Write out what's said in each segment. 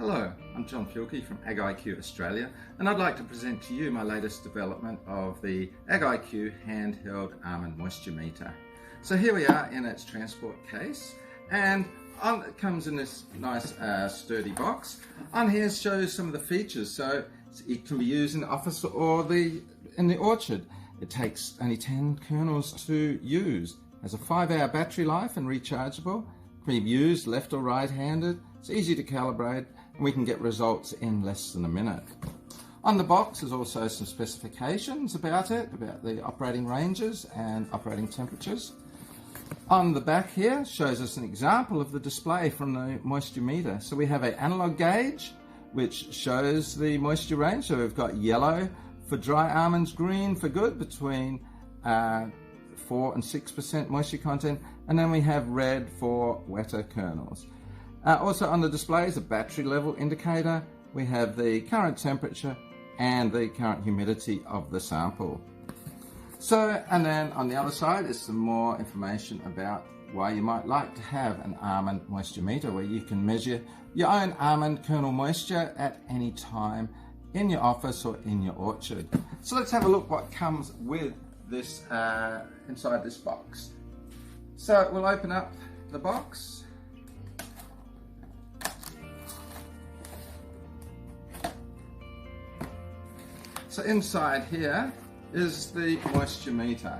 Hello, I'm John Filkey from AgIQ Australia, and I'd like to present to you my latest development of the AgIQ handheld almond moisture meter. So here we are in its transport case, and it comes in this nice sturdy box. On here shows some of the features, so it can be used in the office or in the orchard. It takes only 10 kernels to use. It has a 5-hour battery life and rechargeable. Can be used left or right-handed. It's easy to calibrate, and we can get results in less than a minute. On the box is also some specifications about it, about the operating ranges and operating temperatures. On the back here shows us an example of the display from the moisture meter. So we have an analog gauge which shows the moisture range. So we've got yellow for dry almonds, green for good, between 4 and 6% moisture content, and then we have red for wetter kernels. Also on the display is a battery level indicator. We have the current temperature and the current humidity of the sample. So, and then on the other side is some more information about why you might like to have an almond moisture meter, where you can measure your own almond kernel moisture at any time in your office or in your orchard. So let's have a look what comes with this inside this box. So we'll open up the box. So inside here is the moisture meter.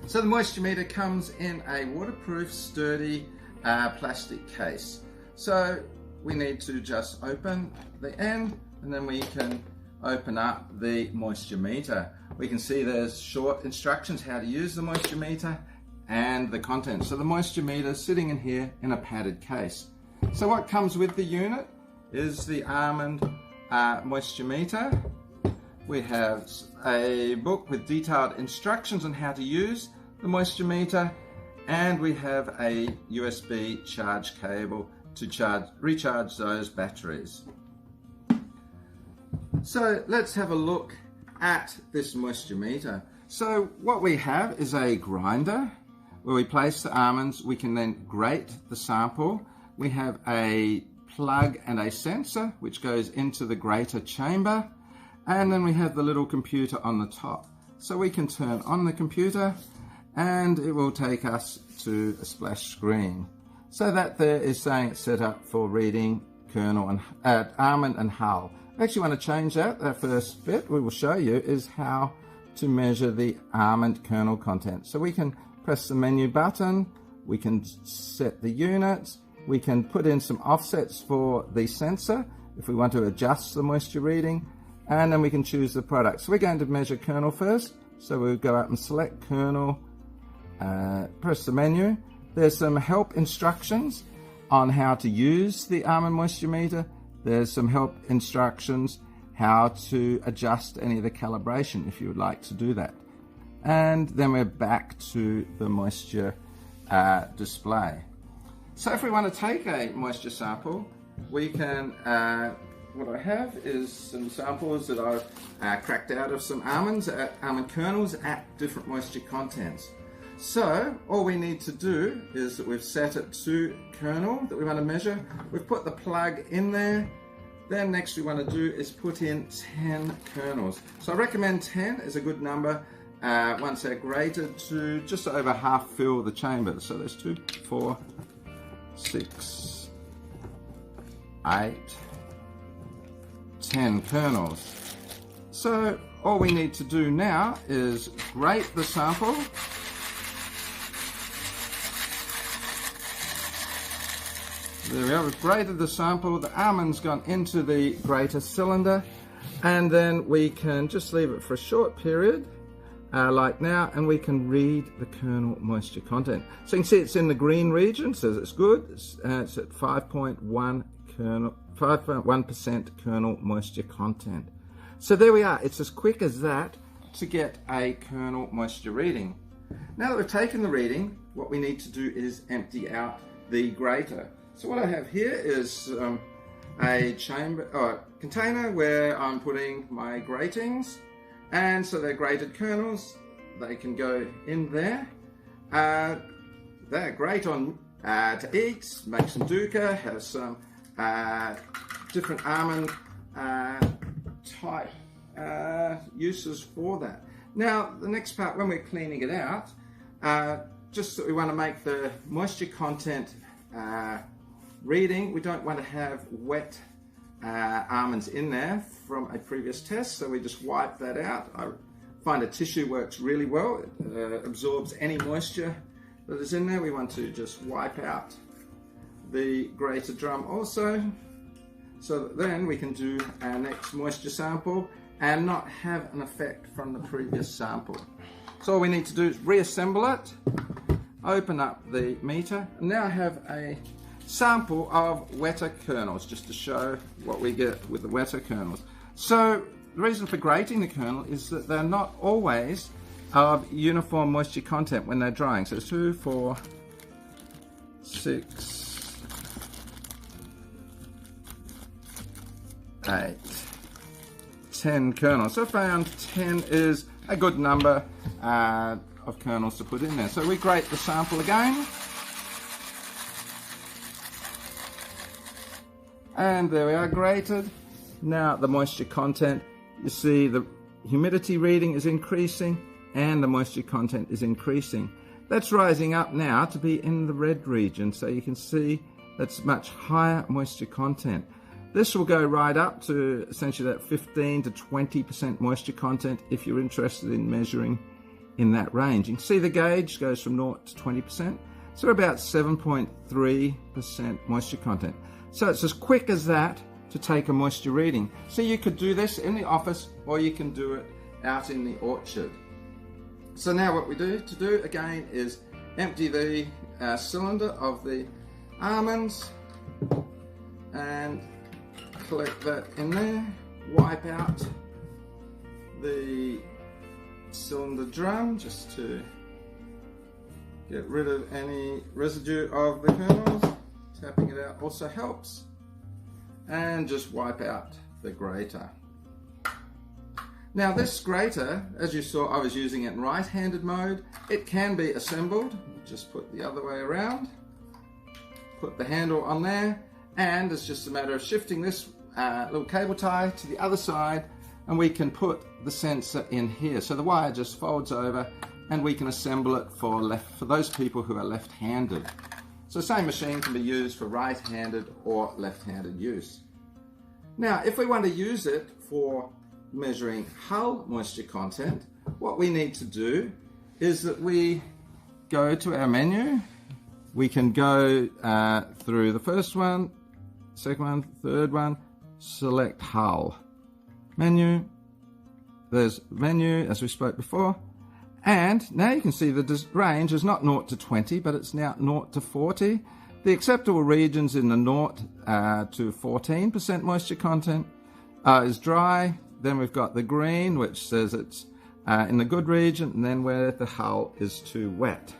So the moisture meter comes in a waterproof, sturdy plastic case. So we need to just open the end, and then we can open up the moisture meter. We can see there's short instructions how to use the moisture meter and the contents. So the moisture meter is sitting in here in a padded case. So what comes with the unit is the almond moisture meter. We have a book with detailed instructions on how to use the moisture meter, and we have a USB charge cable to recharge those batteries. So let's have a look at this moisture meter. So what we have is a grinder where we place the almonds. We can then grate the sample. We have a plug and a sensor which goes into the grater chamber. And then we have the little computer on the top. So we can turn on the computer and it will take us to a splash screen. So that there is saying it's set up for reading kernel and almond and hull. I actually want to change that. That first bit we will show you is how to measure the almond kernel content. So we can press the menu button, we can set the units, we can put in some offsets for the sensor if we want to adjust the moisture reading, and then we can choose the product. So we're going to measure kernel first. So we'll go up and select kernel, press the menu. There's some help instructions on how to use the almond moisture meter. There's some help instructions how to adjust any of the calibration if you would like to do that. And then we're back to the moisture display. So if we want to take a moisture sample, we can what I have is some samples that I've cracked out of some almond kernels at different moisture contents. So all we need to do is that we've set it to kernel that we want to measure. We've put the plug in there. Then next we want to do is put in 10 kernels. So I recommend 10 is a good number once they're grated, to just over half fill the chamber. So there's 2, 4, 6, 8, 10 kernels. So all we need to do now is grate the sample. There we are, we've grated the sample, the almond's gone into the grater cylinder, and then we can just leave it for a short period, like now, and we can read the kernel moisture content. So you can see it's in the green region, so it's good. It's at 5.1% kernel moisture content. So there we are. It's as quick as that to get a kernel moisture reading. Now that we've taken the reading, what we need to do is empty out the grater. So what I have here is a container where I'm putting my gratings, and so they're grated kernels. They can go in there. They're great on to eat, make some dukkha, have some different almond type uses for that. Now the next part, when we're cleaning it out, just that we want to make the moisture content reading, we don't want to have wet almonds in there from a previous test, so we just wipe that out. I find a tissue works really well. It absorbs any moisture that is in there. We want to just wipe out the grater drum also, so that then we can do our next moisture sample and not have an effect from the previous sample. So all we need to do is reassemble it, open up the meter, and now I have a sample of wetter kernels, just to show what we get with the wetter kernels. So the reason for grating the kernel is that they're not always of uniform moisture content when they're drying. So 2, 4, 6, 8, 10 kernels. So I found 10 is a good number of kernels to put in there. So we grate the sample again. And there we are, grated. Now the moisture content, you see the humidity reading is increasing and the moisture content is increasing. That's rising up now to be in the red region, so you can see that's much higher moisture content. This will go right up to essentially that 15 to 20% moisture content if you're interested in measuring in that range. You can see the gauge goes from 0 to 20%, so about 7.3% moisture content. So it's as quick as that to take a moisture reading. So you could do this in the office or you can do it out in the orchard. So now what we do again is empty the cylinder of the almonds and collect that in there, wipe out the cylinder drum just to get rid of any residue of the kernels. Tapping it out also helps, and just wipe out the grater. Now this grater, as you saw, I was using it in right-handed mode. It can be assembled. Just put the other way around, put the handle on there, and it's just a matter of shifting this little cable tie to the other side, and we can put the sensor in here. So the wire just folds over and we can assemble it for those people who are left-handed. So the same machine can be used for right-handed or left-handed use. Now, if we want to use it for measuring hull moisture content, what we need to do is that we go to our menu. We can go through the first one, second one, third one, select hull. Menu, there's menu as we spoke before. And now you can see the range is not 0 to 20, but it's now 0 to 40. The acceptable regions in the 0 to 14% moisture content is dry. Then we've got the green, which says it's in the good region, and then where the hull is too wet.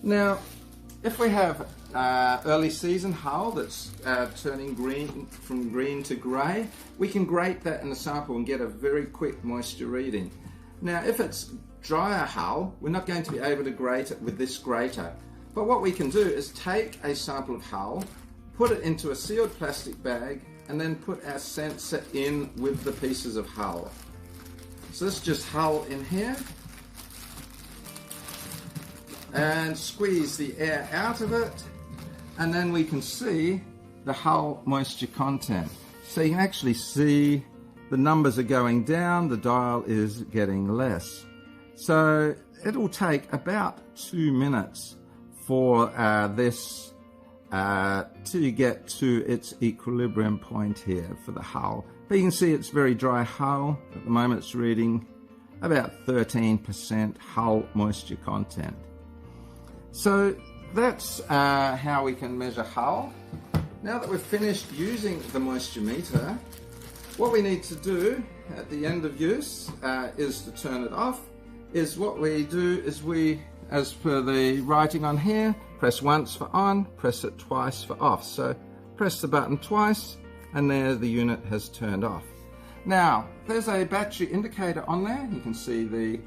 Now, if we have early season hull that's turning green from green to grey, we can grate that in the sample and get a very quick moisture reading. Now, if it's drier hull, we're not going to be able to grate it with this grater. But what we can do is take a sample of hull, put it into a sealed plastic bag, and then put our sensor in with the pieces of hull. So this is just hull in here. And squeeze the air out of it, and then we can see the hull moisture content. So you can actually see the numbers are going down, the dial is getting less. So it'll take about 2 minutes for this to get to its equilibrium point here for the hull. But you can see it's very dry hull. At the moment it's reading about 13% hull moisture content. So that's how we can measure hull. Now that we've finished using the moisture meter, what we need to do at the end of use is to turn it off. What we do is we, as per the writing on here, press once for on, press it twice for off. So press the button twice and there the unit has turned off. Now there's a battery indicator on there. You can see the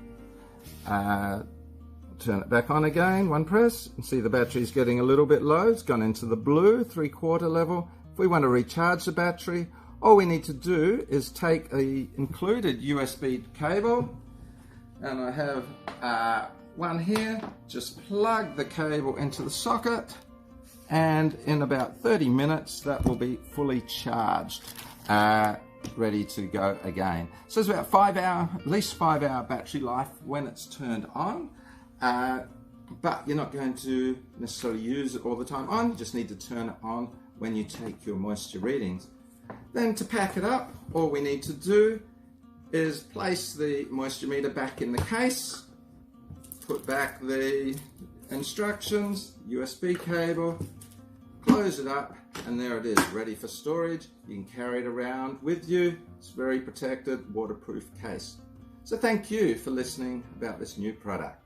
turn it back on again, one press, and see the battery's getting a little bit low. It's gone into the blue 3/4 level, If we want to recharge the battery, all we need to do is take the included USB cable, and I have one here. Just plug the cable into the socket, and in about 30 minutes that will be fully charged, ready to go again. So it's about at least 5 hour battery life when it's turned on, but you're not going to necessarily use it all the time on. You just need to turn it on when you take your moisture readings. Then to pack it up, all we need to do is place the moisture meter back in the case, put back the instructions, USB cable, close it up, and there it is, ready for storage. You can carry it around with you. It's a very protected, waterproof case. So thank you for listening about this new product.